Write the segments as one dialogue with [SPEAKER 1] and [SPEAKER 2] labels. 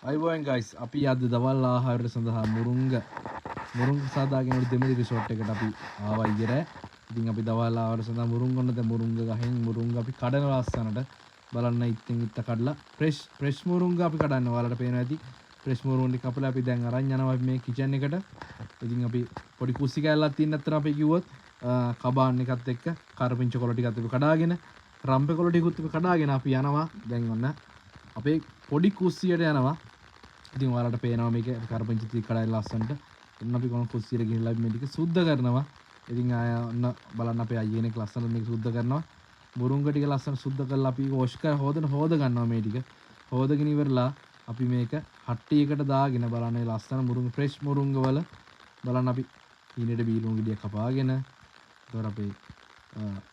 [SPEAKER 1] අයිබෝන් ගයිස් අපි අද දවල් ආහාරය සඳහා මුරුංග සාදාගෙන දෙමළි රිසෝට් එකට අපි ආවා ඉතින් අපි දවල් ආහාර සඳහා මුරුංග ඔන්න දැන් මුරුංග ගහෙන් මුරුංග අපි කඩනවා ලස්සනට බලන්න ඉතින් කඩලා ෆ්‍රෙෂ් මුරුංග අපි කඩන්න ඔයාලට පේනවා ඇති ෆ්‍රෙෂ් මුරුංග ටික කපලා අපි දැන් අරන් යනවා මේ කිචන් එකට ඉතින් අපි පොඩි කුස්සි කෑල්ලක් තියෙන අතර අපි කිව්වොත් කබාන් එකත් එක්ක කරපිංච කොළ ටිකත් අපි කඩාගෙන රම්පේ කොළ ටිකුත් අපි කඩාගෙන අපි යනවා දැන් ඔන්න අපේ පොඩි කුස්සියට යනවා ඉතින් ඔයාලට පේනවා මේක කරපිංච ටික කඩලා ලස්සනට එන්න අපි කොන කුස්සියට ගිහිල්ලා මේ ටික සුද්ධ කරනවා ඉතින් ආය ඔන්න බලන්න අපේ අයියේනෙක් ලස්සනට මේක සුද්ධ කරනවා මුරුංග ටික ලස්සන සුද්ධ කරලා අපි වොෂ් කර හොද ගන්නවා මේ ටික හොදගෙන ඉවරලා අපි මේක හට්ටියකට දාගෙන බලන්න මේ ලස්සන මුරුංග ෆ්‍රෙෂ් මුරුංග වල බලන්න අපි ඊනෙට බීලුණු ගෙඩියක් කපාගෙන ඒතර අපේ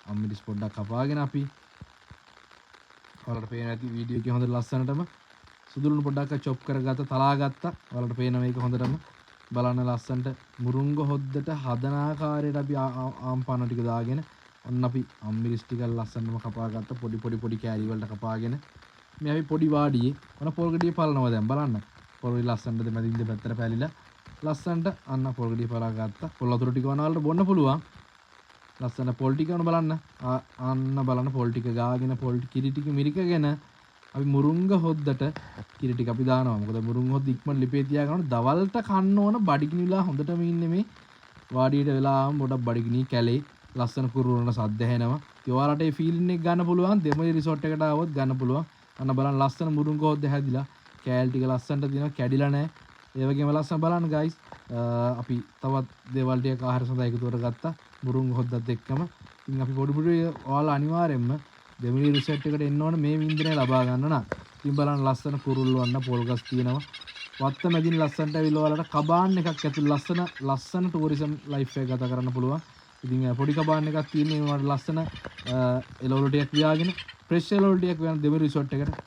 [SPEAKER 1] අම්මිරිස් පොඩ්ඩක් කපාගෙන අපි ඔයාලට පේන ඇති වීඩියෝ එකේ හොඳට ලස්සනටම සුදුලුණු පොඩ්ඩක් චොප් කරගත්ත තලාගත්තා ඔයාලට පේන මේක හොඳටම බලන්න ලස්සනට මුරුංග හොද්දට හදන ආකාරයට අපි ආම්පාන ටික දාගෙන ඔන්න අපි අම්මිරිස් ටික ලස්සනටම කපාගත්ත පොඩි කෑලි වලට කපාගෙන මේ අපි පොඩි වාඩියේ ඔන්න පොල් ගෙඩිය පලනවා දැන් බලන්න පොල් ලස්සනට දෙමැදින් දෙපැත්තට පැලිලා ලස්සනට අන්න පොල් ගෙඩිය පලා ගත්තා පොල් වතුර ටික වනාලට බොන්න පුළුවන් ලස්සන පොල් ටික වුණ බලන්න අන්න බලන්න පොල් ටික ගාගෙන පොල් කිරි ටික මිරිකගෙන අපි මුරුංග හොද්දට කිරි ටික අපි දානවා මොකද මුරුංග හොද්ද ඉක්මන ලිපේ තියා ගන්න දවල්ට කන්න ඕන බඩගිනිලා හොඳටම ඉන්නේ මේ වාඩියට වෙලාවම පොඩක් බඩගිනි කැලේ ලස්සන කුරුරන සද්ද ඇහෙනවා ඒ ඔයාලට ඒ ෆීලින් එක ගන්න පුළුවන් දෙමළි රිසෝට් එකට ආවොත් ගන්න පුළුවන් අන්න බලන්න ලස්සන මුරුංග හොද්ද හැදිලා කෑල් ටික ලස්සනට දිනවා කැඩිලා නැහැ ඒ වගේම ලස්සන බලන්න ගයිස් අපි තවත් දේවල් ටික ආහාර සඳහා එකතු කරගත්තා මුරුංග හොද්දත් එක්කම ඉතින් අපි පොඩි ඔයාලා අනිවාර්යෙන්ම දෙමළි රිසෝට් එකට එන්න ඕන මේ වින්දනය ලබා ගන්න නම් ඉතින් බලන්න ලස්සන කුරුල්ල වන්න පොල් ගස් තියෙනවා වත්ත මැදින් ලස්සනට ඇවිල්ලා ඔයාලට කබාන් එකක් ඇතුළේ ලස්සන ටූරිසම් ලයිෆ් එක ගත කරන්න පුළුවන් ඉතින් පොඩි කබාන් එකක් තියෙන ඒවට ලස්සන එළවලු ටිකක් වියාගෙන ෆ්‍රෙෂ් එළවලු ටිකක් වියන දෙමළි රිසෝට් එකට